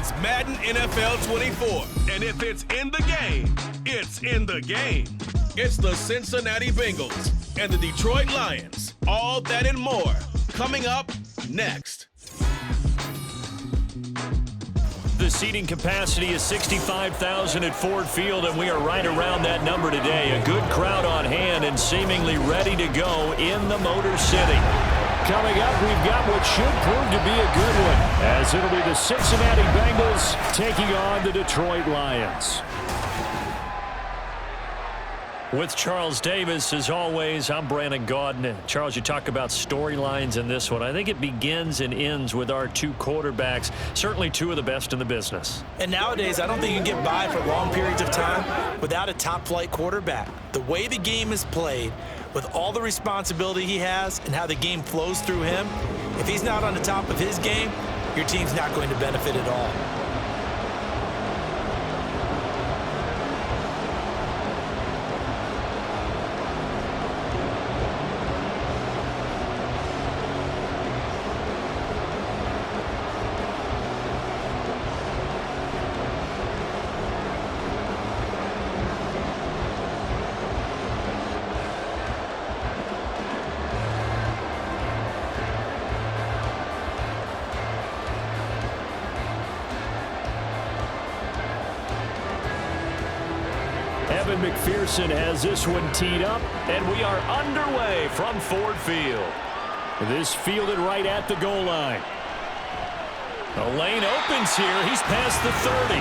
It's Madden NFL 24. And if it's in the game, it's in the game. It's the Cincinnati Bengals and the Detroit Lions. All that and more coming up next. The seating capacity is 65,000 at Ford Field, and we are right around that number today. A good crowd on hand and seemingly ready to go in the Motor City. Coming up, we've got what should prove to be a good one, as it'll be the Cincinnati Bengals taking on the Detroit Lions. With Charles Davis, as always, I'm Brandon Gaudin. Charles, you talk about storylines in this one. I think it begins and ends with our two quarterbacks, certainly two of the best in the business. And nowadays, I don't think you can get by for long periods of time without a top-flight quarterback. The way the game is played, with all the responsibility he has and how the game flows through him, if he's not on the top of his game, your team's not going to benefit at all. McPherson has this one teed up, and we are underway from Ford Field. This fielded right at the goal line. The lane opens here. He's past the 30.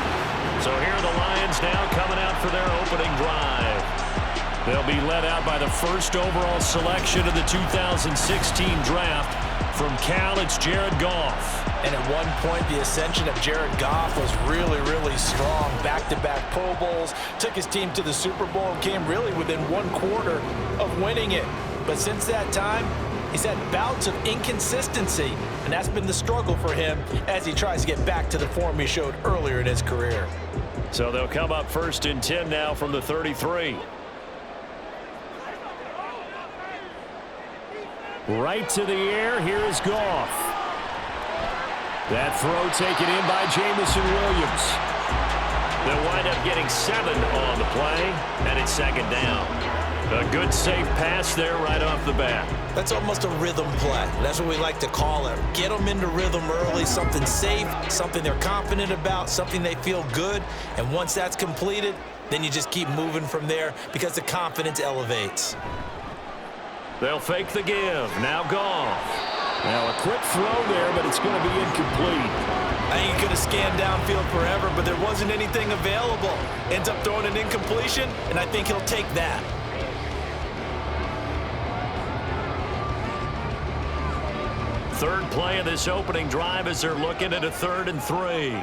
So here are the Lions now coming out for their opening drive. They'll be led out by the first overall selection of the 2016 draft. From Cal, it's Jared Goff. And at one point, the ascension of Jared Goff was really, really strong. Back-to-back Pro Bowls, took his team to the Super Bowl and came really within one quarter of winning it. But since that time, he's had bouts of inconsistency, and that's been the struggle for him as he tries to get back to the form he showed earlier in his career. So they'll come up 1st and 10 now from the 33. Right to the air, here is Goff. That throw taken in by Jamison Williams. They'll wind up getting 7 on the play, and it's 2nd down. A good safe pass there right off the bat. That's almost a rhythm play. That's what we like to call it. Get them into rhythm early, something safe, something they're confident about, something they feel good. And once that's completed, then you just keep moving from there because the confidence elevates. They'll fake the give. Now Goff. Now a quick throw there, but it's going to be incomplete. I think he could have scanned downfield forever, but there wasn't anything available. Ends up throwing an incompletion, and I think he'll take that. Third play of this opening drive as they're looking at a 3rd and 3.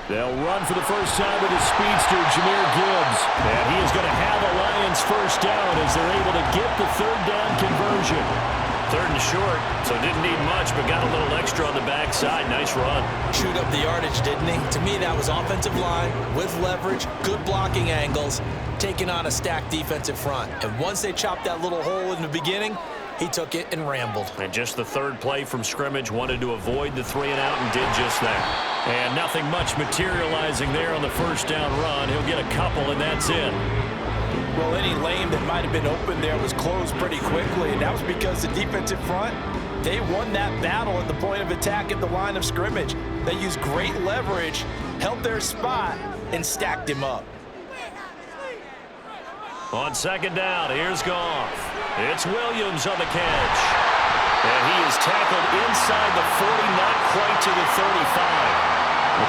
They'll run for the first time with his speedster, Jahmyr Gibbs. And he is going to have a Lions first down as they're able to get the 3rd down conversion. 3rd and short, so didn't need much, but got a little extra on the backside. Nice run. Chewed up the yardage, didn't he? To me, that was offensive line with leverage, good blocking angles, taking on a stacked defensive front. And once they chopped that little hole in the beginning, he took it and rambled. And just the 3rd play from scrimmage, wanted to avoid the 3 and out and did just that. And nothing much materializing there on the first down run. He'll get a couple, and that's it. Well, any lane that might have been open there was closed pretty quickly, and that was because the defensive front, they won that battle at the point of attack at the line of scrimmage. They used great leverage, held their spot, and stacked him up. On 2nd down, here's Goff. It's Williams on the catch. And he is tackled inside the 40, not quite to the 35.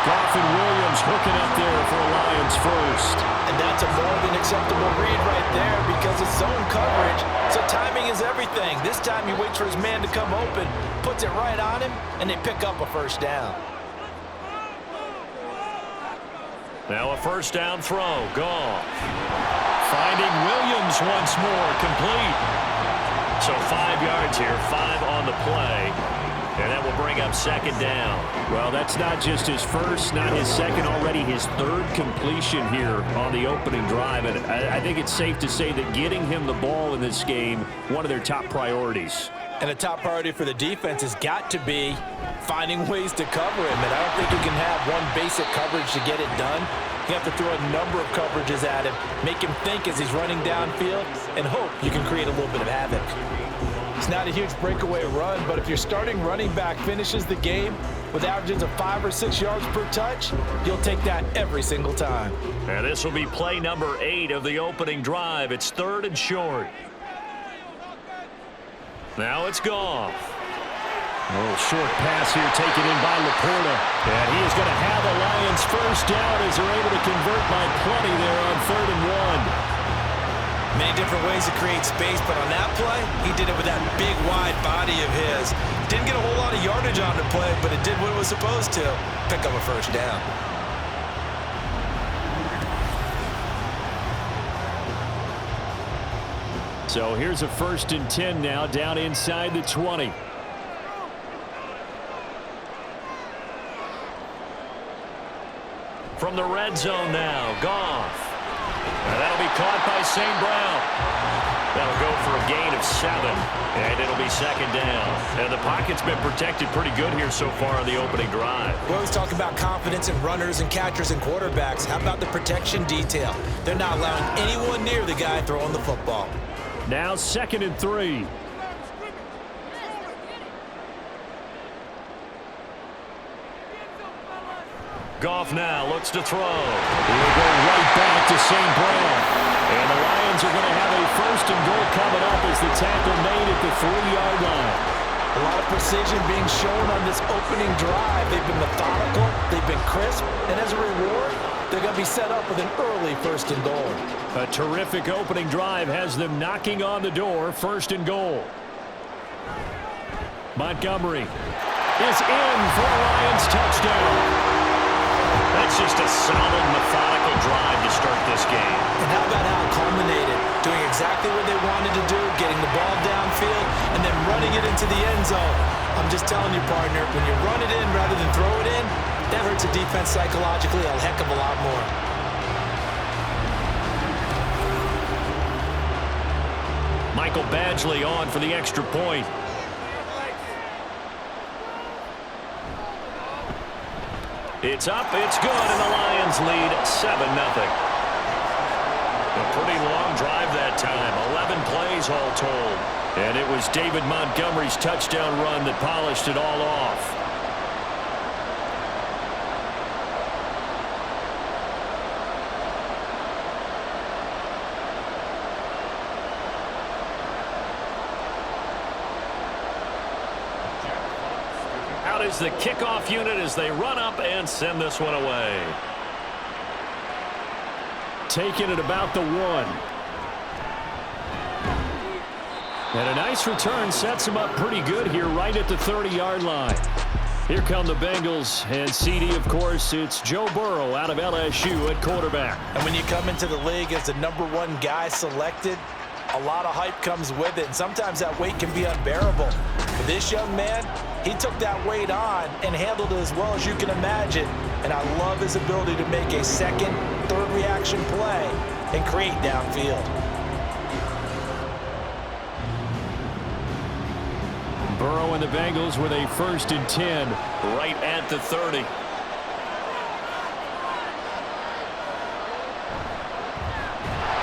Goff and Williams hooking up there for Lions first. And that's a more than acceptable read right there because it's zone coverage, so timing is everything. This time he waits for his man to come open, puts it right on him, and they pick up a first down. Now a first down throw. Goff. Finding Williams once more, complete. So 5 yards here, 5 on the play. And that will bring up 2nd down. Well, that's not just his first, not his second, already his 3rd completion here on the opening drive. And I think it's safe to say that getting him the ball in this game, one of their top priorities. And the top priority for the defense has got to be finding ways to cover him. And I don't think you can have one basic coverage to get it done. You have to throw a number of coverages at him, make him think as he's running downfield, and hope you can create a little bit of havoc. It's not a huge breakaway run, but if your starting running back finishes the game with averages of 5 or 6 yards per touch, you'll take that every single time. And this will be play number 8 of the opening drive. It's 3rd and short. Now it's Goff. A little short pass here taken in by Laporta. And he is going to have the Lions first down as they're able to convert by plenty there on 3rd and 1. Many different ways to create space, but on that play, he did it with that big, wide body of his. Didn't get a whole lot of yardage on the play, but it did what it was supposed to. Pick up a first down. So here's a 1st and 10 now, down inside the 20. From the red zone now, Goff. And that'll be caught by St. Brown. That'll go for a gain of 7, and it'll be 2nd down. And the pocket's been protected pretty good here so far on the opening drive. We always talk about confidence in runners and catchers and quarterbacks. How about the protection detail? They're not allowing anyone near the guy throwing the football. Now 2nd and 3. Goff now looks to throw. He'll go right back to St. Brown. And the Lions are going to have a 1st and goal coming up as the tackle made at the 3-yard line. A lot of precision being shown on this opening drive. They've been methodical, they've been crisp, and as a reward, they're going to be set up with an early 1st and goal. A terrific opening drive has them knocking on the door, 1st and goal. Montgomery is in for a Lions touchdown. That's just a solid, methodical drive to start this game. And how about how it culminated? Doing exactly what they wanted to do, getting the ball downfield, and then running it into the end zone. I'm just telling you, partner, when you run it in rather than throw it in, that hurts a defense psychologically a heck of a lot more. Michael Badgley on for the extra point. It's up, it's good, and the Lions lead 7-0. A pretty long drive that time, 11 plays all told. And it was David Montgomery's touchdown run that polished it all off. Out is the kickoff unit as they run up and send this one away. Taking it about the 1. And a nice return sets him up pretty good here right at the 30-yard line. Here come the Bengals, and CD, of course, it's Joe Burrow out of LSU at quarterback. And when you come into the league as the #1 guy selected, a lot of hype comes with it, and sometimes that weight can be unbearable. But this young man, he took that weight on and handled it as well as you can imagine. And I love his ability to make a 2nd, 3rd reaction play and create downfield. Burrow and the Bengals with a 1st and 10 right at the 30.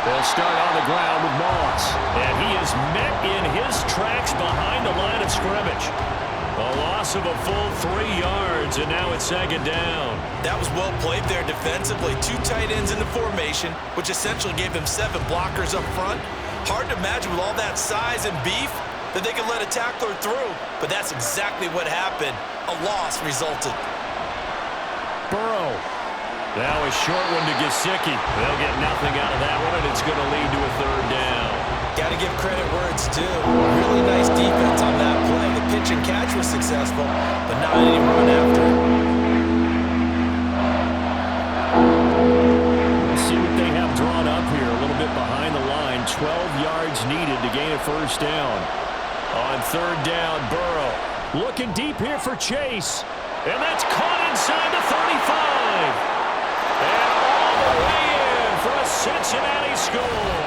They'll start on the ground with Moss. And he is met in his tracks behind the line of scrimmage. A loss of a full 3 yards, and now it's 2nd down. That was well played there defensively. 2 tight ends in the formation, which essentially gave them 7 blockers up front. Hard to imagine with all that size and beef that they could let a tackler through, but that's exactly what happened. A loss resulted. Burrow. Now a short one to Gesicki. They'll get nothing out of that one, and it's going to lead to a 3rd down. Got to give credit where it's due. Really nice defense on that play. The pitch and catch was successful, but not any run after. We'll see what they have drawn up here. A little bit behind the line. 12 yards needed to gain a 1st down. On 3rd down, Burrow looking deep here for Chase. And that's caught inside the 35. And all the way in for a Cincinnati score.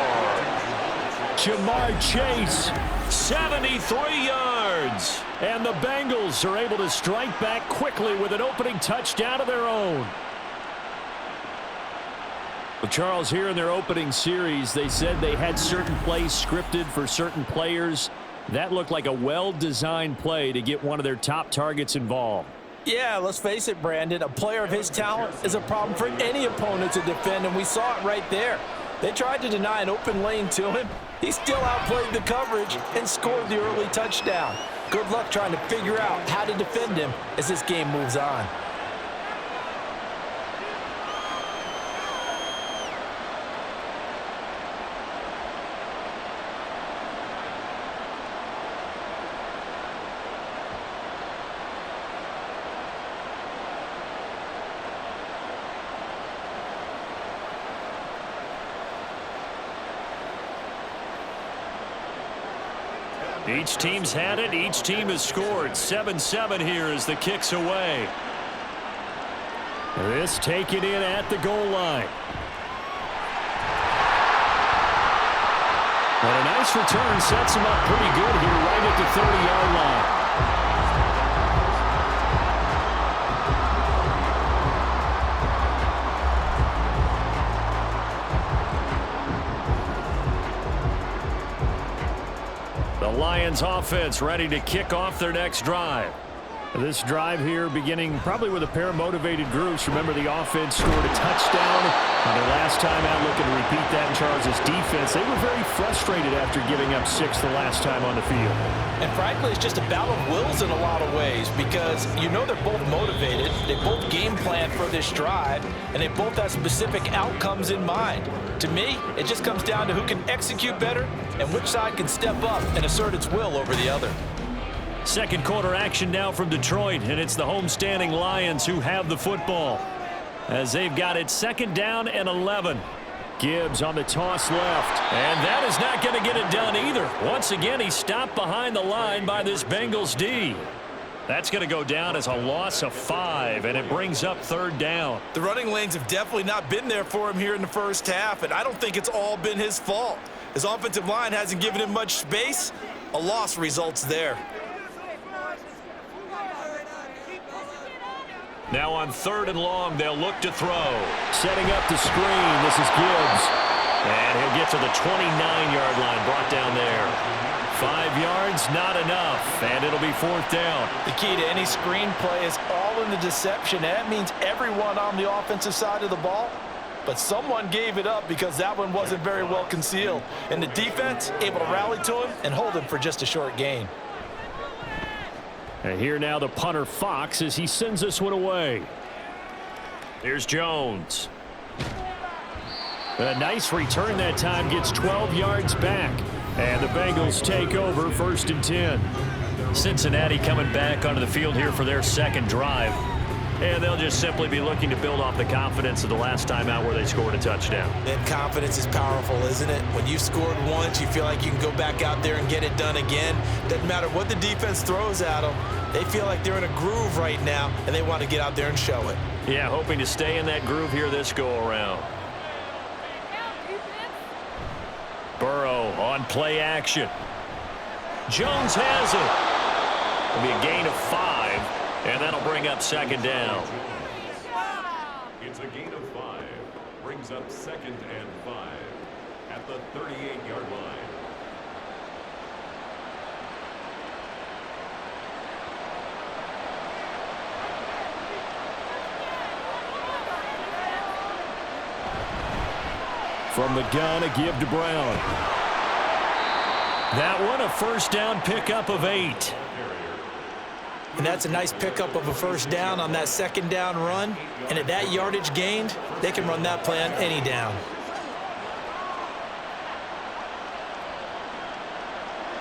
Jamar Chase, 73 yards. yards. And the Bengals are able to strike back quickly with an opening touchdown of their own. Well, Charles, here in their opening series, they said they had certain plays scripted for certain players. That looked like a well-designed play to get one of their top targets involved. Yeah, let's face it, Brandon. A player of his talent is a problem for any opponent to defend, and we saw it right there. They tried to deny an open lane to him. He still outplayed the coverage and scored the early touchdown. Good luck trying to figure out how to defend him as this game moves on. Each team's had it. Each team has scored. 7-7 here as the kick's away. This taken in at the goal line. And a nice return sets him up pretty good here right at the 30-yard line. Lions offense ready to kick off their next drive. This drive here beginning probably with a pair of motivated groups. Remember, the offense scored a touchdown on their last time out, looking to repeat that in Charles' defense. They were very frustrated after giving up 6 the last time on the field. And frankly, it's just a battle of wills in a lot of ways because you know they're both motivated. They both game plan for this drive, and they both have specific outcomes in mind. To me, it just comes down to who can execute better and which side can step up and assert its will over the other. Second quarter action now from Detroit, and it's the homestanding Lions who have the football as they've got it 2nd down and 11. Gibbs on the toss left, and that is not going to get it done either. Once again, he's stopped behind the line by this Bengals D. That's going to go down as a loss of 5, and it brings up 3rd down. The running lanes have definitely not been there for him here in the first half, and I don't think it's all been his fault. His offensive line hasn't given him much space. A loss results there. Now on 3rd and long, they'll look to throw. Setting up the screen, this is Gibbs. And he'll get to the 29-yard line, brought down there. 5 yards, not enough, and it'll be 4th down. The key to any screen play is all in the deception. That means everyone on the offensive side of the ball, but someone gave it up because that one wasn't very well concealed. And the defense able to rally to him and hold him for just a short gain. And here now the punter Fox as he sends this one away. Here's Jones. A nice return that time, gets 12 yards back. And the Bengals take over 1st and 10. Cincinnati coming back onto the field here for their 2nd drive. And they'll just simply be looking to build off the confidence of the last time out where they scored a touchdown. And confidence is powerful, isn't it? When you've scored once, you feel like you can go back out there and get it done again. Doesn't matter what the defense throws at them. They feel like they're in a groove right now, and they want to get out there and show it. Yeah, hoping to stay in that groove here this go-around. Burrow on play action. Jones has it. It'll be a gain of 5, and that'll bring up 2nd down. It's a gain of 5. Brings up 2nd and 5 at the 38-yard line. From the gun, a give to Brown. That one, a 1st down pickup of 8. And that's a nice pickup of a 1st down on that 2nd down run. And at that yardage gained, they can run that play on any down.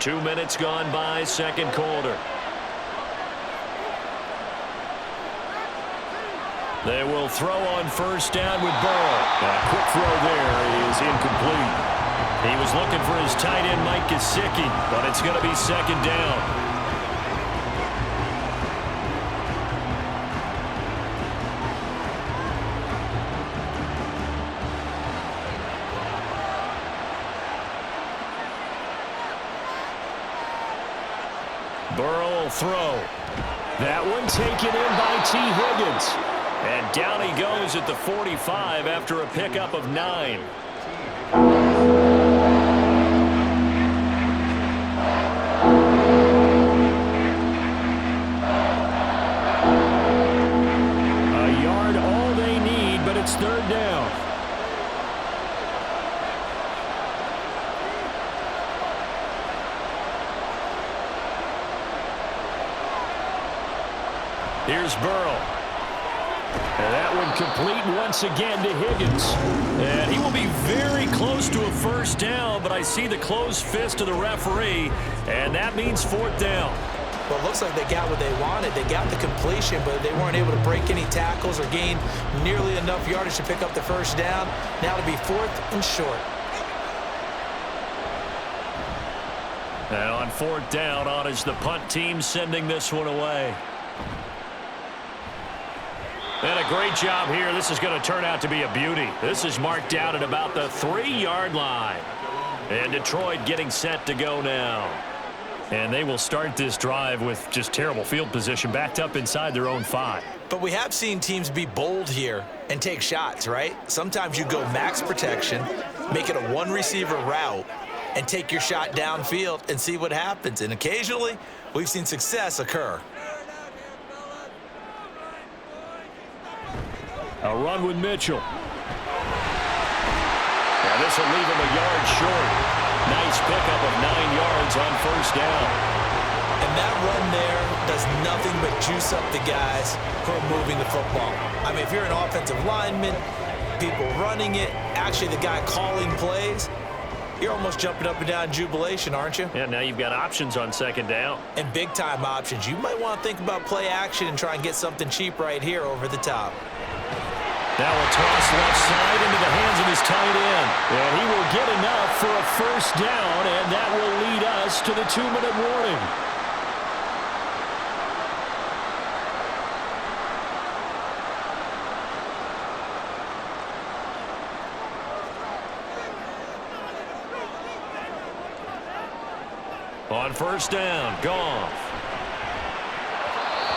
2 minutes gone by, 2nd quarter. They will throw on 1st down with Burrow. A quick throw there is incomplete. He was looking for his tight end, Mike Gesicki, but it's going to be 2nd down. Burrow will throw. That one taken in by T. Higgins. And down he goes at the 45 after a pickup of 9. A yard all they need, but it's third down. Here's Burrow. And that one complete once again to Higgins. And he will be very close to a first down, but I see the closed fist of the referee, and that means fourth down. Well, it looks like they got what they wanted. They got the completion, but they weren't able to break any tackles or gain nearly enough yardage to pick up the first down. Now to be fourth and short. And on fourth down, on is the punt team sending this one away. And a great job here. This is going to turn out to be a beauty. This is marked out at about the 3-yard line. And Detroit getting set to go now. And they will start this drive with just terrible field position, backed up inside their own 5. But we have seen teams be bold here and take shots, right? Sometimes you go max protection, make it a one-receiver route, and take your shot downfield and see what happens. And occasionally, we've seen success occur. A run with Mitchell. And this will leave him a yard short. Nice pickup of 9 yards on first down. And that run there does nothing but juice up the guys who are moving the football. I mean, if you're an offensive lineman, people running it, actually the guy calling plays, you're almost jumping up and down in jubilation, aren't you? Yeah, now you've got options on second down. And big-time options. You might want to think about play action and try and get something cheap right here over the top. Now a toss left side into the hands of his tight end. And he will get enough for a first down, and that will lead us to the 2-minute warning. On first down, Goff.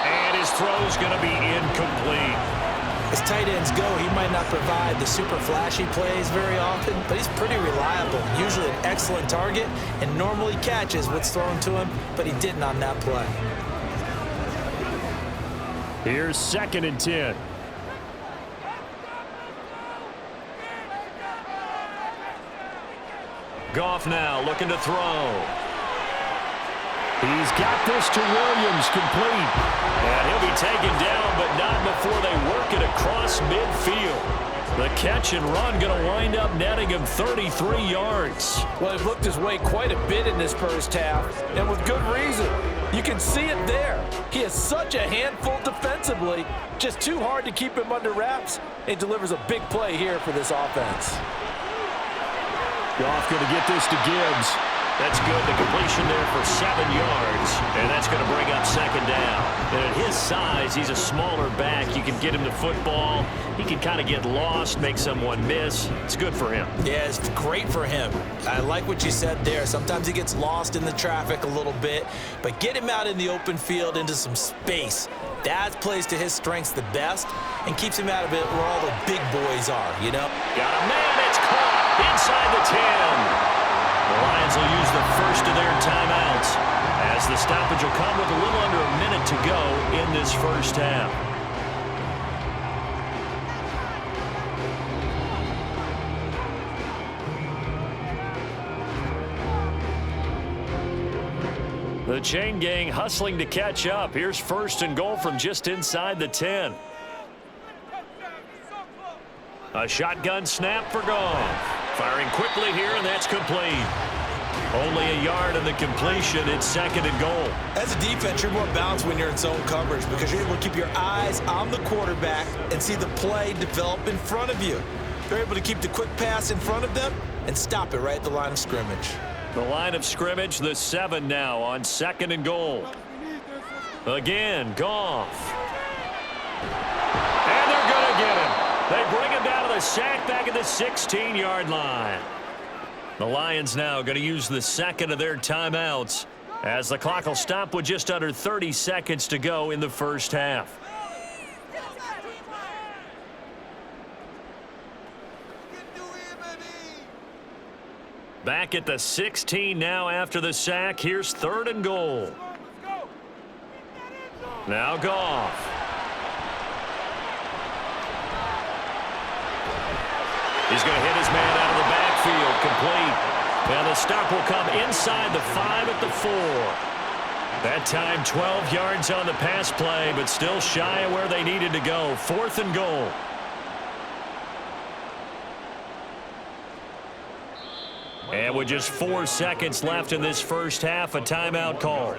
And his throw's going to be incomplete. As tight ends go, he might not provide the super flashy plays very often, but he's pretty reliable. Usually an excellent target and normally catches what's thrown to him, but he didn't on that play. Here's 2nd and 10. Goff now looking to throw. He's got this to Williams, complete. And he'll be taken down, but not before they work it across midfield. The catch and run going to wind up netting him 33 yards. Well, he looked his way quite a bit in this first half, and with good reason. You can see it there. He is such a handful defensively, just too hard to keep him under wraps, and delivers a big play here for this offense. Goff going to get this to Gibbs. That's good. The completion there for 7 yards. And that's going to bring up second down. And at his size, he's a smaller back. You can get him to football. He can kind of get lost, make someone miss. It's good for him. Yeah, it's great for him. I like what you said there. Sometimes he gets lost in the traffic a little bit. But get him out in the open field into some space. That plays to his strengths the best and keeps him out of it where all the big boys are, you know? Got a man. It's caught inside the 10. The Lions will use the first of their timeouts as the stoppage will come with a little under a minute to go in this first half. The chain gang hustling to catch up. Here's 1st and goal from just inside the 10. A shotgun snap for Goff. Firing quickly here, and that's complete. Only a yard in the completion. It's 2nd and goal. As a defense, you're more balanced when you're in zone coverage because you're able to keep your eyes on the quarterback and see the play develop in front of you. You're able to keep the quick pass in front of them and stop it right at the line of scrimmage. The line of scrimmage, the 7 now on 2nd and goal. Again, Goff. And they're going to get him. They bring him down to the sack back at the 16-yard line. The Lions now going to use the 2nd of their timeouts As the clock will stop with just under 30 seconds to go in the first half. Back at the 16 now after the sack. Here's 3rd and goal. Now Goff. He's going to hit his man out of the backfield. Complete. Now the stop will come inside the 5 at the 4. That time 12 yards on the pass play, but still shy of where they needed to go. 4th and goal. And with just 4 seconds left in this first half, a timeout call.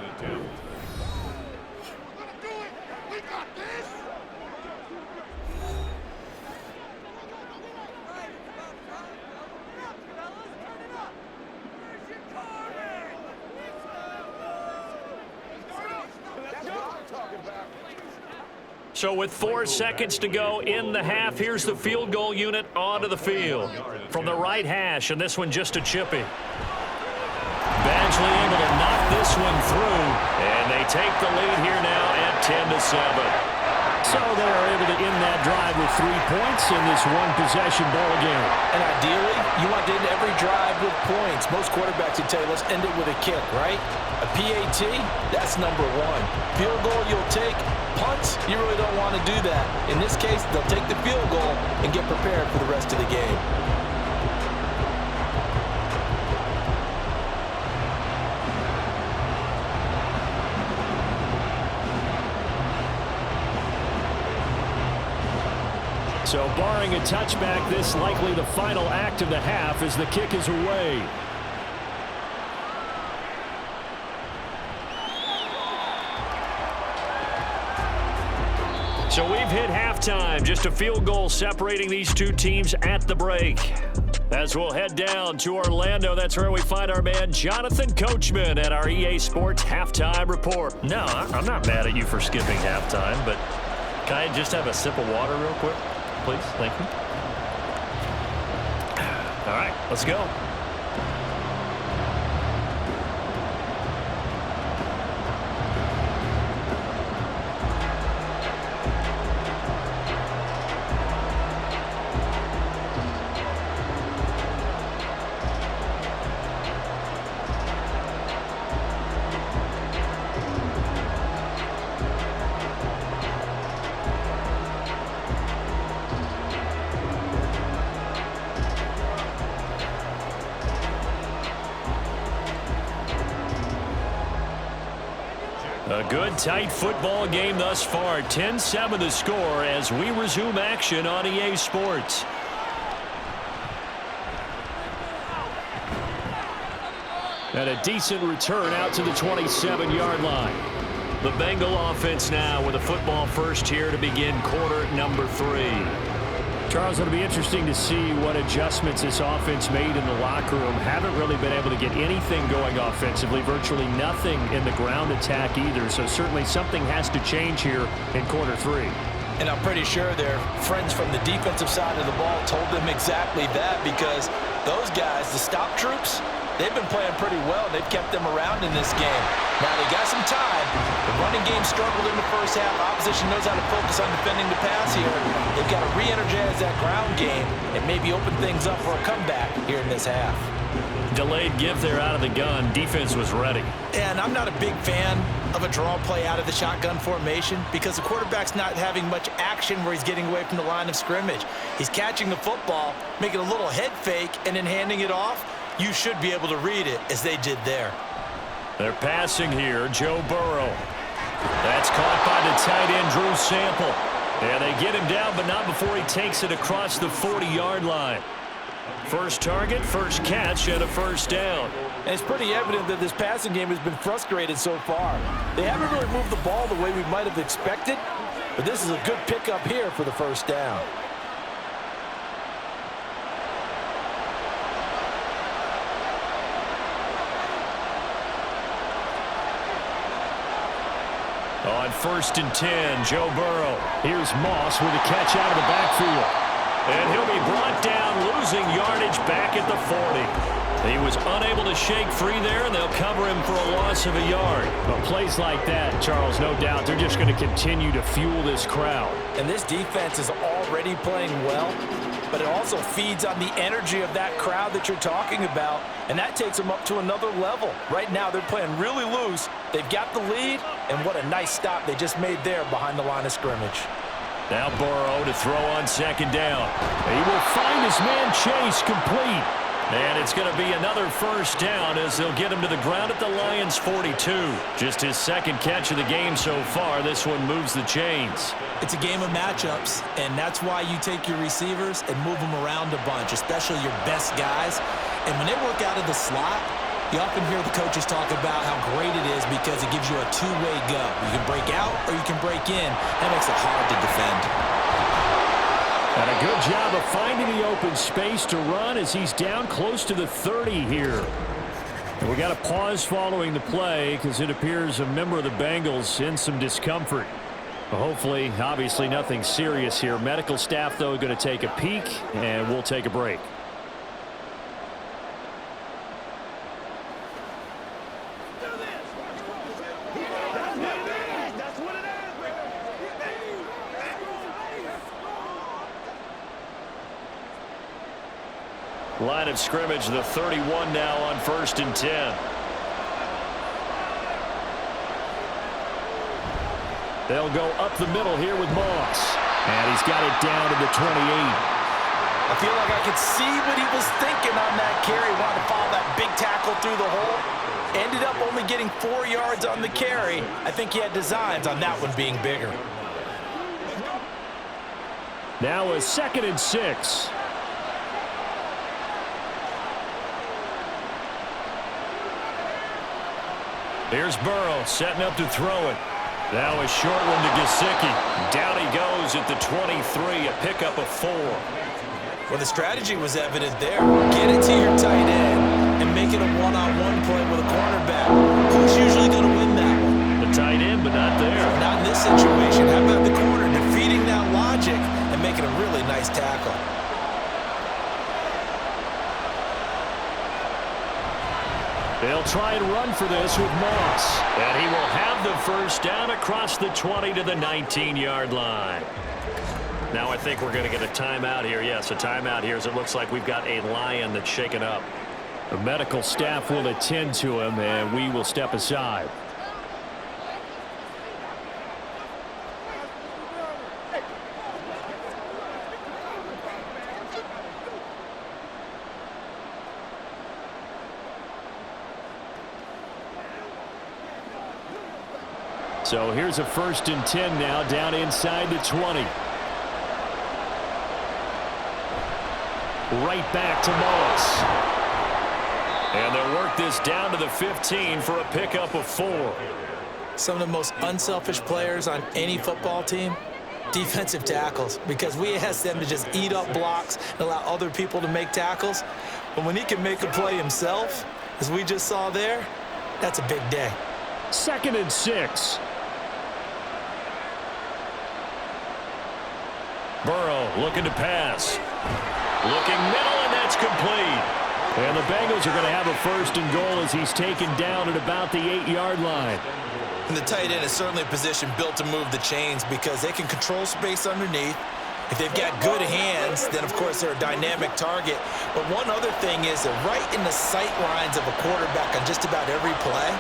So with 4 seconds to go in the half, here's the field goal unit onto the field. From the right hash, and this one just a chippy. Badgley able to knock this one through, and they take the lead here now at 10-7. So they are able to end that drive with 3 points in this one-possession ball game. And ideally, you want to end every drive with points. Most quarterbacks would tell you, let's end it with a kick, right? A PAT, that's number 1. Field goal you'll take. Punts, you really don't want to do that. In this case, they'll take the field goal and get prepared for the rest of the game. So barring a touchback, this likely the final act of the half as the kick is away. So we've hit halftime. Just a field goal separating these two teams at the break. As we'll head down to Orlando, that's where we find our man Jonathan Coachman at our EA Sports Halftime Report. No, I'm not mad at you for skipping halftime, but can I just have a sip of water real quick, please? Thank you. All right, let's go. A good, tight football game thus far. 10-7 the score as we resume action on EA Sports. And a decent return out to the 27-yard line. The Bengal offense now with a football first here to begin quarter number 3. Charles, it'll be interesting to see what adjustments this offense made in the locker room. Haven't really been able to get anything going offensively, virtually nothing in the ground attack either. So certainly something has to change here in quarter 3. And I'm pretty sure their friends from the defensive side of the ball told them exactly that, because those guys, the stop troops, they've been playing pretty well. They've kept them around in this game. Now they got some time. The running game struggled in the first half. Opposition knows how to focus on defending the pass here. They've got to re-energize that ground game and maybe open things up for a comeback here in this half. Delayed give there out of the gun. Defense was ready. And I'm not a big fan of a draw play out of the shotgun formation because the quarterback's not having much action where he's getting away from the line of scrimmage. He's catching the football, making a little head fake, and then handing it off. You should be able to read it as they did there. They're passing here. Joe Burrow. That's caught by the tight end, Drew Sample. And they get him down, but not before he takes it across the 40-yard line. First target, first catch, and a first down. And it's pretty evident that this passing game has been frustrated so far. They haven't really moved the ball the way we might have expected, but this is a good pickup here for the first down. On 1st and 10, Joe Burrow. Here's Moss with a catch out of the backfield. And he'll be brought down, losing yardage back at the 40. He was unable to shake free there, and they'll cover him for a loss of a yard. But plays like that, Charles, no doubt, they're just going to continue to fuel this crowd. And this defense is already playing well, but it also feeds on the energy of that crowd that you're talking about, and that takes them up to another level. Right now, they're playing really loose. They've got the lead, and what a nice stop they just made there behind the line of scrimmage. Now Burrow to throw on second down. He will find his man Chase complete. And it's going to be another first down as they'll get him to the ground at the Lions' 42. Just his second catch of the game so far. This one moves the chains. It's a game of matchups, and that's why you take your receivers and move them around a bunch, especially your best guys. And when they work out of the slot, you often hear the coaches talk about how great it is because it gives you a two-way go. You can break out or you can break in. That makes it hard to defend. And a good job of finding the open space to run as he's down close to the 30 here. And we got a pause following the play because it appears a member of the Bengals in some discomfort. Hopefully, obviously nothing serious here. Medical staff, though, going to take a peek, and we'll take a break. Line of scrimmage, the 31 now on 1st and 10. They'll go up the middle here with Moss. And he's got it down to the 28. I feel like I could see what he was thinking on that carry. Wanted to follow that big tackle through the hole. Ended up only getting 4 yards on the carry. I think he had designs on that one being bigger. Now a 2nd and 6. Here's Burrow setting up to throw it. Now a short one to Gesicki. Down he goes at the 23, a pickup of 4. Well, the strategy was evident there. Get it to your tight end and make it a one-on-one play with a cornerback. Who's usually going to win that one? The tight end, but not there. Not in this situation. How about the corner defeating that logic and making a really nice tackle? They'll try and run for this with Moss. And he will have the first down across the 20 to the 19-yard line. Now I think we're going to get a timeout here. Yes, a timeout here as it looks like we've got a Lion that's shaken up. The medical staff will attend to him, and we will step aside. So here's a 1st and 10 now down inside the 20. Right back to Moss. And they'll work this down to the 15 for a pickup of 4. Some of the most unselfish players on any football team, defensive tackles, because we ask them to just eat up blocks and allow other people to make tackles. But when he can make a play himself, as we just saw there, that's a big day. 2nd and 6. Burrow looking to pass. Looking middle, and that's complete. And the Bengals are going to have a 1st and goal as he's taken down at about the 8-yard line. And the tight end is certainly a position built to move the chains because they can control space underneath. If they've got good hands, then, of course, they're a dynamic target. But one other thing is they're right in the sight lines of a quarterback on just about every play.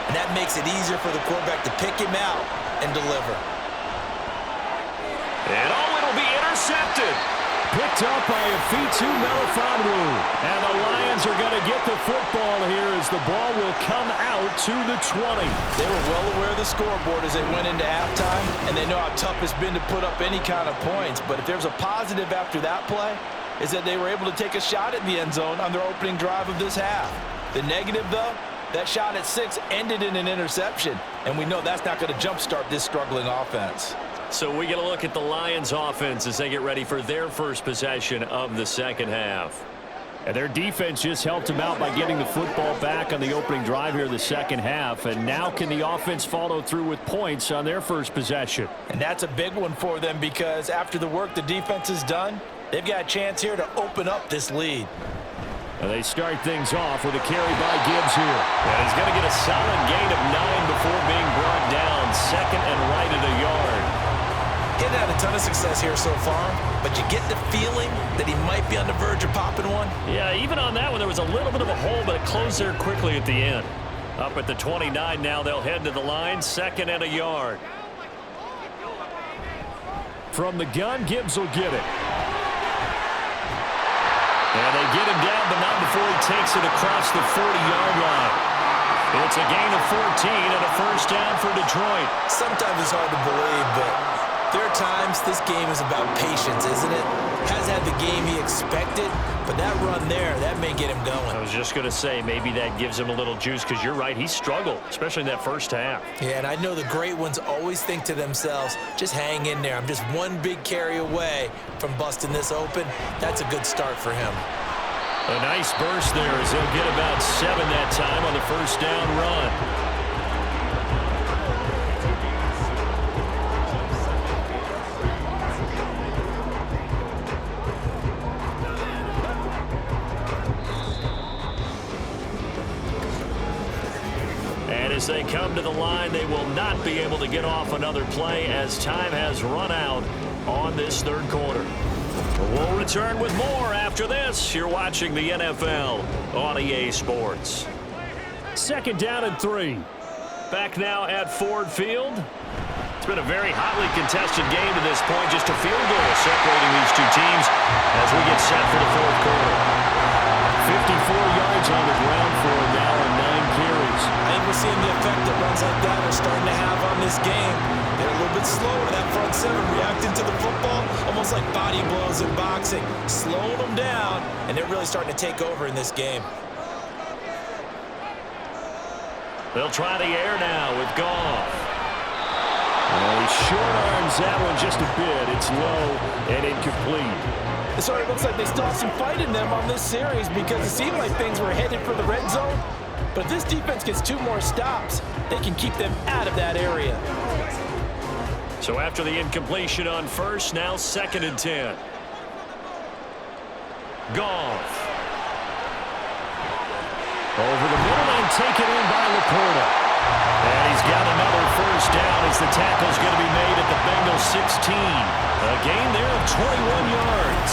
And that makes it easier for the quarterback to pick him out and deliver. And it'll be intercepted. Picked up by Afitu Melifonwu. And the Lions are going to get the football here as the ball will come out to the 20. They were well aware of the scoreboard as they went into halftime, and they know how tough it's been to put up any kind of points. But if there's a positive after that play, is that they were able to take a shot at the end zone on their opening drive of this half. The negative, though, that shot at 6 ended in an interception, and we know that's not going to jumpstart this struggling offense. So we get a look at the Lions offense as they get ready for their first possession of the second half. And their defense just helped them out by getting the football back on the opening drive here in the second half. And now can the offense follow through with points on their first possession? And that's a big one for them because after the work the defense has done, they've got a chance here to open up this lead. And they start things off with a carry by Gibbs here. And he's going to get a solid gain of 9 before being brought down. Second and right at a yard. Getting had a ton of success here so far, but you get the feeling that he might be on the verge of popping one. Yeah, even on that one, there was a little bit of a hole, but it closed there quickly at the end. Up at the 29 now, they'll head to the line. Second and a yard. From the gun, Gibbs will get it. And they get him down, but not before he takes it across the 40-yard line. It's a gain of 14 and a first down for Detroit. Sometimes it's hard to believe, but there are times this game is about patience, isn't it? Has had the game he expected, but that run there, that may get him going. I was just going to say, maybe that gives him a little juice, because you're right, he struggled, especially in that first half. Yeah, and I know the great ones always think to themselves, just hang in there. I'm just one big carry away from busting this open. That's a good start for him. A nice burst there as he'll get about 7 that time on the first down run. As they come to the line, they will not be able to get off another play as time has run out on this third quarter. We'll return with more after this. You're watching the NFL on EA Sports. Second down and 3. Back now at Ford Field. It's been a very hotly contested game to this point. Just a field goal separating these two teams as we get set for the fourth quarter. 54 yards on the ground for him now and 9 carries. I think we're seeing the effect that runs like that are starting to have on this game. They're a little bit slower, that front seven, reacting to the football, almost like body blows in boxing, slowing them down, and they're really starting to take over in this game. They'll try the air now with Goff. Oh, he short arms that one just a bit. It's low and incomplete. So it looks like they still have some fight in them on this series because it seemed like things were headed for the red zone. But if this defense gets 2 more stops, they can keep them out of that area. So after the incompletion on first, now second and 10. Goff. Over the middle and taken in by Laporta. And he's got another first down as the tackle's going to be made at the Bengals 16. A gain there of 21 yards.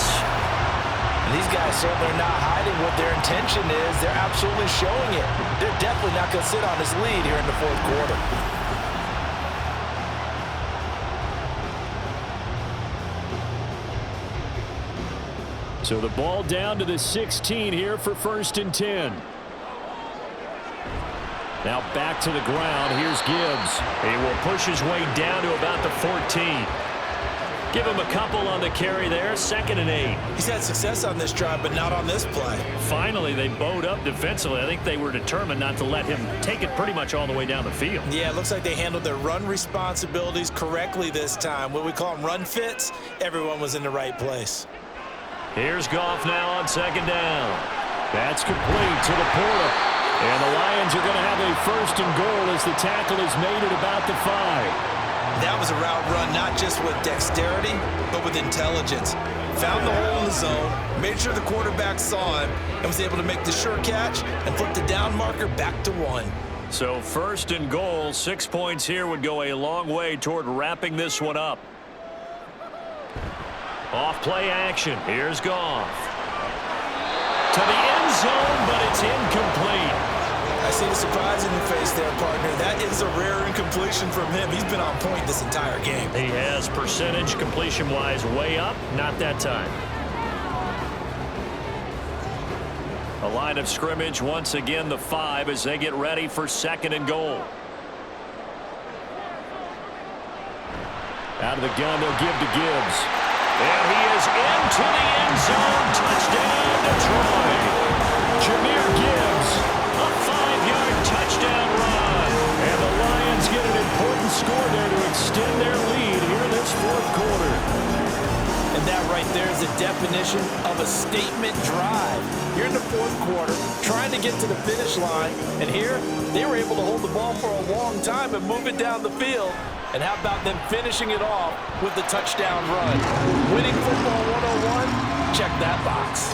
And these guys certainly are not hiding what their intention is. They're absolutely showing it. They're definitely not going to sit on this lead here in the fourth quarter. So the ball down to the 16 here for first and 10. Now back to the ground. Here's Gibbs. He will push his way down to about the 14. Give him a couple on the carry there. Second and 8. He's had success on this drive, but not on this play. Finally, they bowed up defensively. I think they were determined not to let him take it pretty much all the way down the field. Yeah, it looks like they handled their run responsibilities correctly this time. What we call them run fits, everyone was in the right place. Here's Goff now on second down. That's complete to Laporta. And the Lions are going to have a first and goal as the tackle is made at about the 5. That was a route run not just with dexterity, but with intelligence. Found the hole in the zone, made sure the quarterback saw him, and was able to make the sure catch and flip the down marker back to 1. So first and goal, 6 points here would go a long way toward wrapping this one up. Off play action. Here's Goff. To the end zone, but it's incomplete. I see the surprise in your face there, partner. That is a rare incompletion from him. He's been on point this entire game. He has percentage completion-wise way up. Not that time. A line of scrimmage, once again the 5 as they get ready for second and goal. Out of the gun, they'll give to Gibbs. And he is into the end zone. Touchdown, Detroit. Jahmyr Gibbs, a 5-yard touchdown run. And the Lions get an important score there to extend their lead here in this fourth quarter. And that right there is the definition of a statement drive. You're in the fourth quarter, trying to get to the finish line. And here, they were able to hold the ball for a long time and move it down the field. And how about them finishing it off with the touchdown run? Winning football 101, check that box.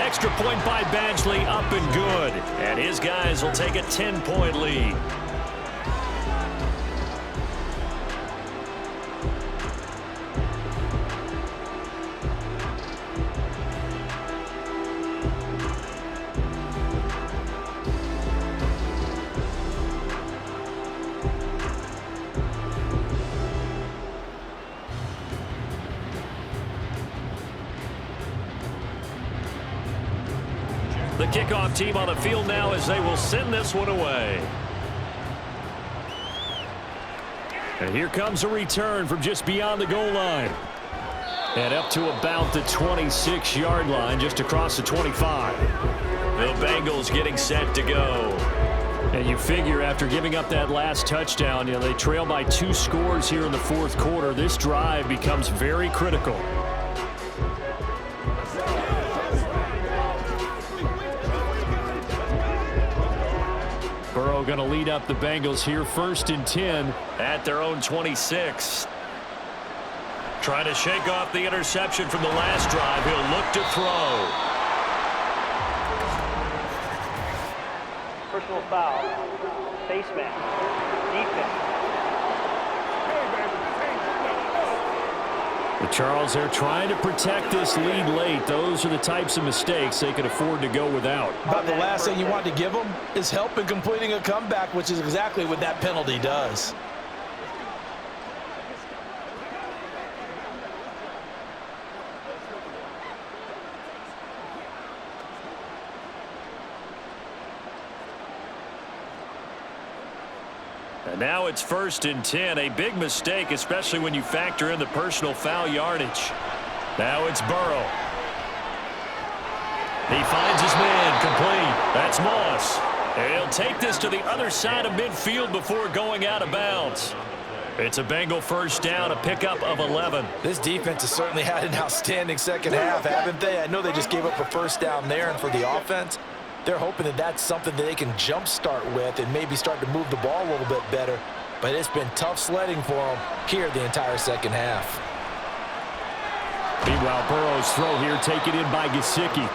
Extra point by Badgley, up and good. And his guys will take a 10-point lead. The kickoff team on the field now as they will send this one away. And here comes a return from just beyond the goal line. And up to about the 26-yard line, just across the 25. The Bengals getting set to go. And you figure after giving up that last touchdown, they trail by 2 scores here in the fourth quarter. This drive becomes very critical. Burrow going to lead up the Bengals here, 1st and 10 at their own 26. Trying to shake off the interception from the last drive. He'll look to throw. Personal foul, face mask, defense. The Charles, they're trying to protect this lead late. Those are the types of mistakes they could afford to go without. About the last thing you want to give them is help in completing a comeback, which is exactly what that penalty does. And now it's 1st and 10. A big mistake, especially when you factor in the personal foul yardage. Now it's Burrow. He finds his man complete. That's Moss. And he'll take this to the other side of midfield before going out of bounds. It's a Bengal first down, a pickup of 11. This defense has certainly had an outstanding second half, haven't they? I know they just gave up a first down there, and for the offense, they're hoping that that's something that they can jumpstart with and maybe start to move the ball a little bit better. But it's been tough sledding for them here the entire second half. Meanwhile, Burrow's throw here taken in by Gesicki.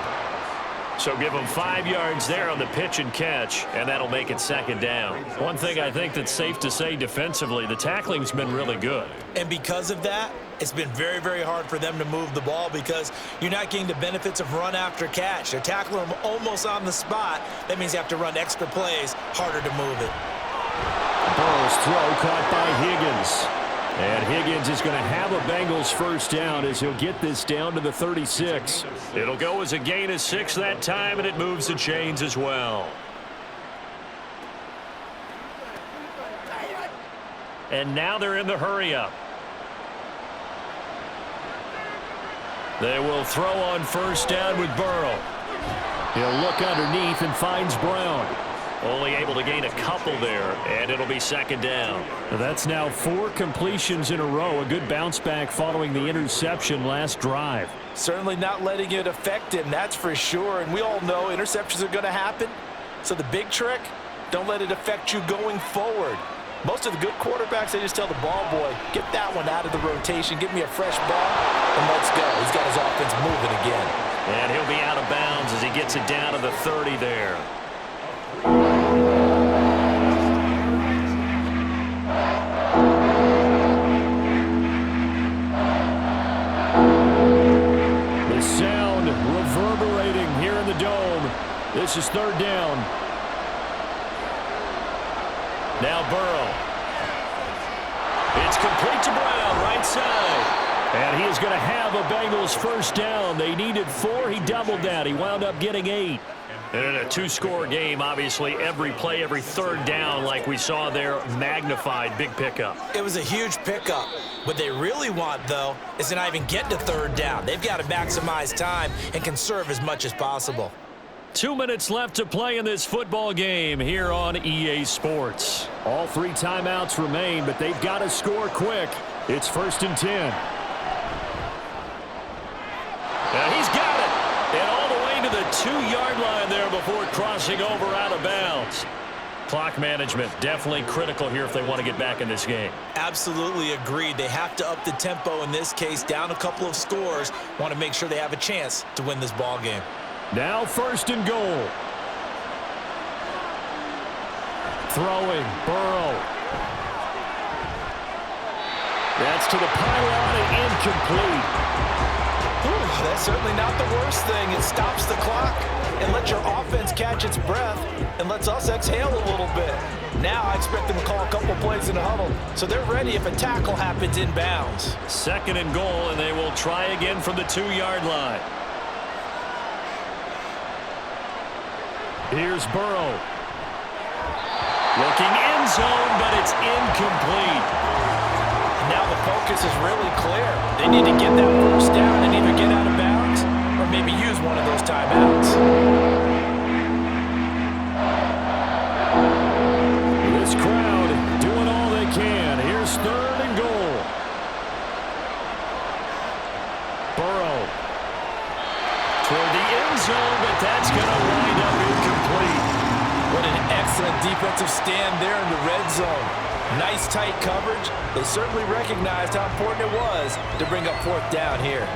So give them 5 yards there on the pitch and catch, and that'll make it 2nd down. One thing I think that's safe to say defensively, the tackling's been really good. And because of that, it's been very, very hard for them to move the ball because you're not getting the benefits of run after catch. They're tackling them almost on the spot. That means you have to run extra plays, harder to move it. Burrow's throw caught by Higgins. And Higgins is going to have a Bengals first down as he'll get this down to the 36. It'll go as a gain of 6 that time, and it moves the chains as well. And now they're in the hurry-up. They will throw on first down with Burrow. He'll look underneath and finds Brown. Only able to gain a couple there, and it'll be 2nd down. That's now 4 completions in a row. A good bounce back following the interception last drive. Certainly not letting it affect him, that's for sure. And we all know interceptions are going to happen. So the big trick, don't let it affect you going forward. Most of the good quarterbacks, they just tell the ball boy, get that one out of the rotation, give me a fresh ball, and let's go. He's got his offense moving again. And he'll be out of bounds as he gets it down to the 30 there. The sound reverberating here in the dome. This is 3rd down. Now Burrow. It's complete to Brown, right side. And he is going to have a Bengals first down. They needed 4. He doubled that. He wound up getting 8. And in a 2-score game, obviously, every play, every 3rd down, like we saw there, magnified, big pickup. It was a huge pickup. What they really want, though, is to not even get to 3rd down. They've got to maximize time and conserve as much as possible. 2 minutes left to play in this football game here on EA Sports. All 3 timeouts remain, but they've got to score quick. It's 1st and 10. And he's got it. And all the way to the 2-yard line there before crossing over out of bounds. Clock management definitely critical here if they want to get back in this game. Absolutely agreed. They have to up the tempo in this case, down a couple of scores. Want to make sure they have a chance to win this ball game. Now 1st and goal. Throwing, Burrow. That's to the pylon and incomplete. Ooh, that's certainly not the worst thing. It stops the clock and lets your offense catch its breath and lets us exhale a little bit. Now I expect them to call a couple plays in a huddle, so they're ready if a tackle happens inbounds. 2nd and goal, and they will try again from the 2-yard line. Here's Burrow. Looking end zone, but it's incomplete. Now the focus is really clear. They need to get that 1st down and either get out of bounds or maybe use one of those timeouts. This crowd doing all they can. Here's 3rd and goal. Burrow toward the end zone, but that's going to wind up incomplete. What an excellent defensive stand there in the red zone. Nice tight coverage. They certainly recognized how important it was to bring up 4th down here.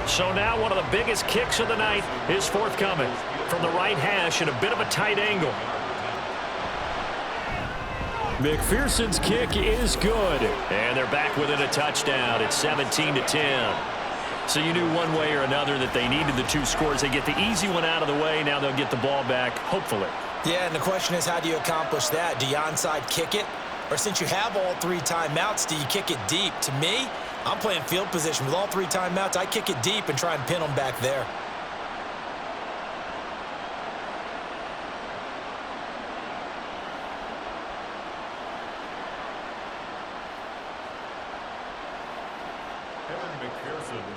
So now one of the biggest kicks of the night is forthcoming from the right hash at a bit of a tight angle. McPherson's kick is good. And they're back within a touchdown. It's 17-10. So you knew one way or another that they needed the 2 scores. They get the easy one out of the way. Now they'll get the ball back, hopefully. Yeah, and the question is, how do you accomplish that? Do you onside kick it? Or since you have all 3 timeouts, do you kick it deep? To me, I'm playing field position. With all 3 timeouts, I kick it deep and try and pin them back there.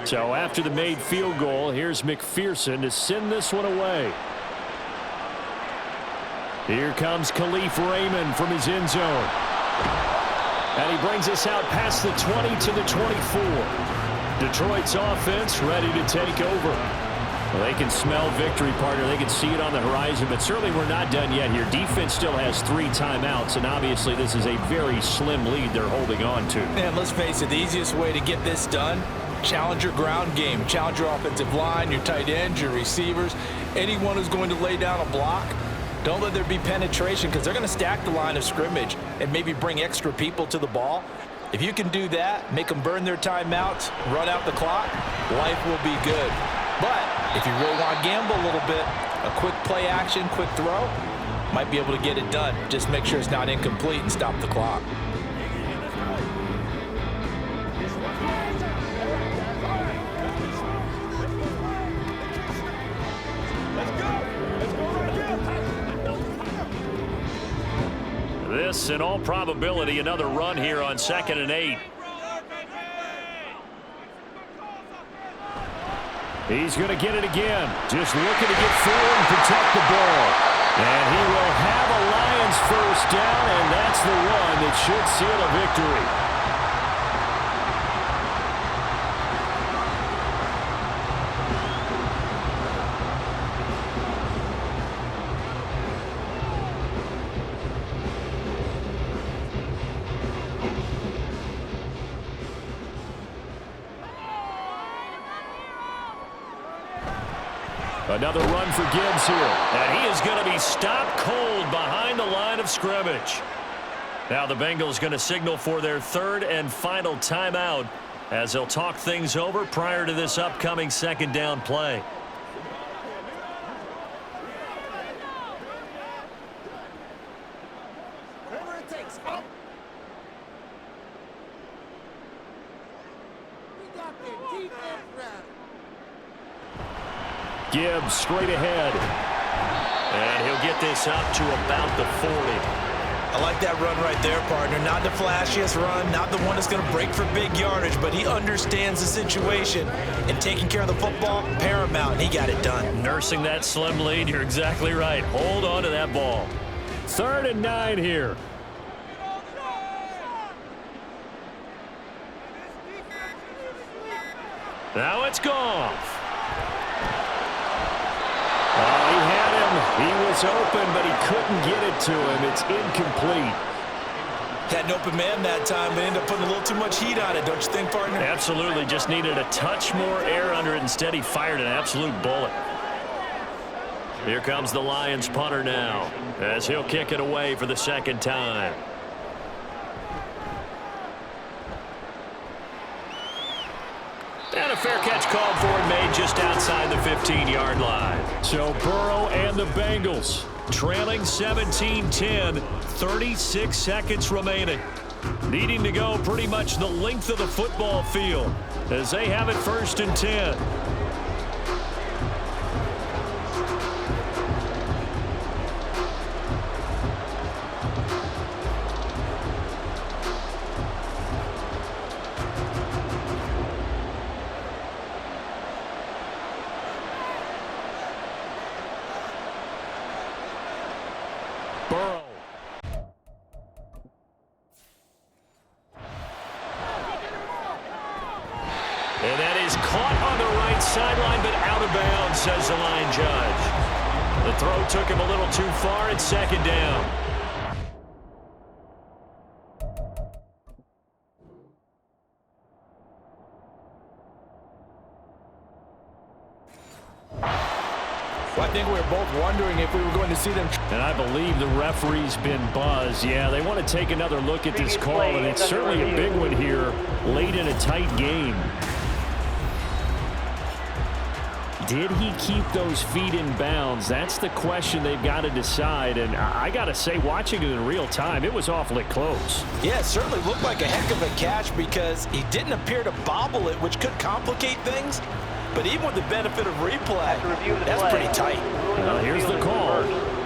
So after the made field goal, here's McPherson to send this one away. Here comes Khalif Raymond from his end zone. And he brings us out past the 20 to the 24. Detroit's offense ready to take over. Well, they can smell victory, partner. They can see it on the horizon, but certainly we're not done yet here. Defense still has 3 timeouts, and obviously this is a very slim lead they're holding on to. And let's face it, the easiest way to get this done, challenge your ground game. Challenge your offensive line, your tight ends, your receivers, anyone who's going to lay down a block. Don't let there be penetration because they're going to stack the line of scrimmage and maybe bring extra people to the ball. If you can do that, make them burn their timeouts, run out the clock, life will be good. But if you really want to gamble a little bit, a quick play action, quick throw, might be able to get it done. Just make sure it's not incomplete and stop the clock. This, in all probability, another run here on 2nd and 8. He's going to get it again. Just looking to get forward and protect the ball. And he will have a Lions 1st down, and that's the one that should seal a victory. Another run for Gibbs here. And he is going to be stopped cold behind the line of scrimmage. Now the Bengals going to signal for their 3rd and final timeout as they'll talk things over prior to this upcoming 2nd down play. Gibbs straight ahead. And he'll get this up to about the 40. I like that run right there, partner. Not the flashiest run, not the one that's going to break for big yardage, but he understands the situation, and taking care of the football, paramount, and he got it done. Nursing that slim lead, you're exactly right. Hold on to that ball. 3rd and 9 here. Now it's Goff. He had him. He was open, but he couldn't get it to him. It's incomplete. Had an open man that time, but ended up putting a little too much heat on it, don't you think, partner? Absolutely. Just needed a touch more air under it. Instead, he fired an absolute bullet. Here comes the Lions punter now, as he'll kick it away for the second time. And a fair catch called for and made just outside the 15-yard line. So Burrow and the Bengals trailing 17-10, 36 seconds remaining. Needing to go pretty much the length of the football field as they have it 1st and 10. Burrow. And that is caught on the right sideline, but out of bounds, says the line judge. The throw took him a little too far. It's 2nd down. Well, I think we were both wondering if we were going to see them. And I believe the referee's been buzzed. Yeah, they want to take another look at this call, and it's certainly a big one here late in a tight game. Did he keep those feet in bounds? That's the question they've got to decide. And I got to say, watching it in real time, it was awfully close. Yeah, it certainly looked like a heck of a catch because he didn't appear to bobble it, which could complicate things. But even with the benefit of replay, that's pretty tight. Well, here's the call.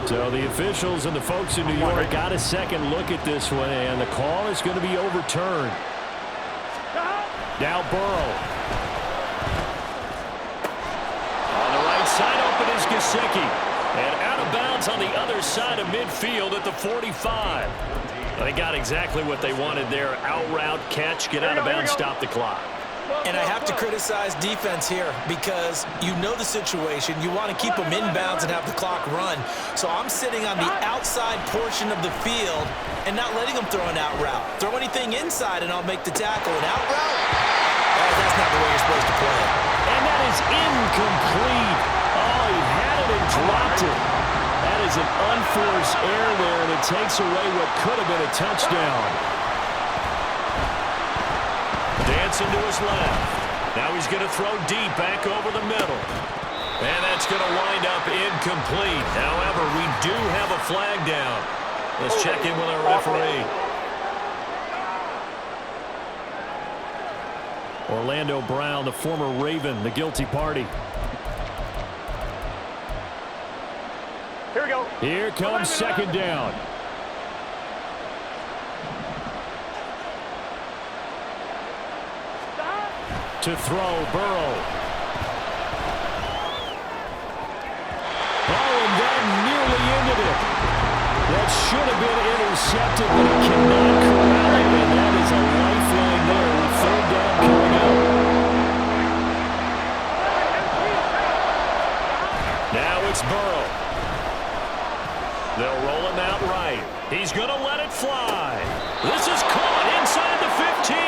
So the officials and the folks in New York got a second look at this one, and the call is going to be overturned. Now Burrow. On the right side, open is Gesicki. And out of bounds on the other side of midfield at the 45. They got exactly what they wanted there. Out route, catch, get out of bounds, stop the clock. And I have to criticize defense here because you know the situation. You want to keep them inbounds and have the clock run. So I'm sitting on the outside portion of the field and not letting them throw an out route. Throw anything inside and I'll make the tackle. An out route? That's not the way you're supposed to play it. And that is incomplete. Oh, he had it and dropped it. That is an unforced error there, and it takes away what could have been a touchdown. Dancing to his left. Now he's going to throw deep back over the middle. And that's going to wind up incomplete. However, we do have a flag down. Let's check in with our referee. Orlando Brown, the former Raven, the guilty party. Here we go. Here comes 2nd down. To throw, Burrow. Oh, and that nearly ended it. That should have been intercepted, but he cannot corral it, and that is a lifeline there with 3rd down coming up. Now it's Burrow. They'll roll him out right. He's going to let it fly. This is caught inside the 15.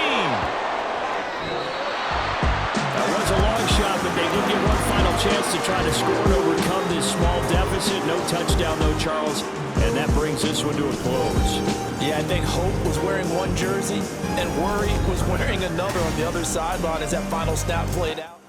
That was a long shot, but they did get one final chance to try to score and overcome this small deficit. No touchdown, though, Charles, and that brings this one to a close. Yeah, I think Hope was wearing one jersey and Worry was wearing another on the other sideline as that final snap played out.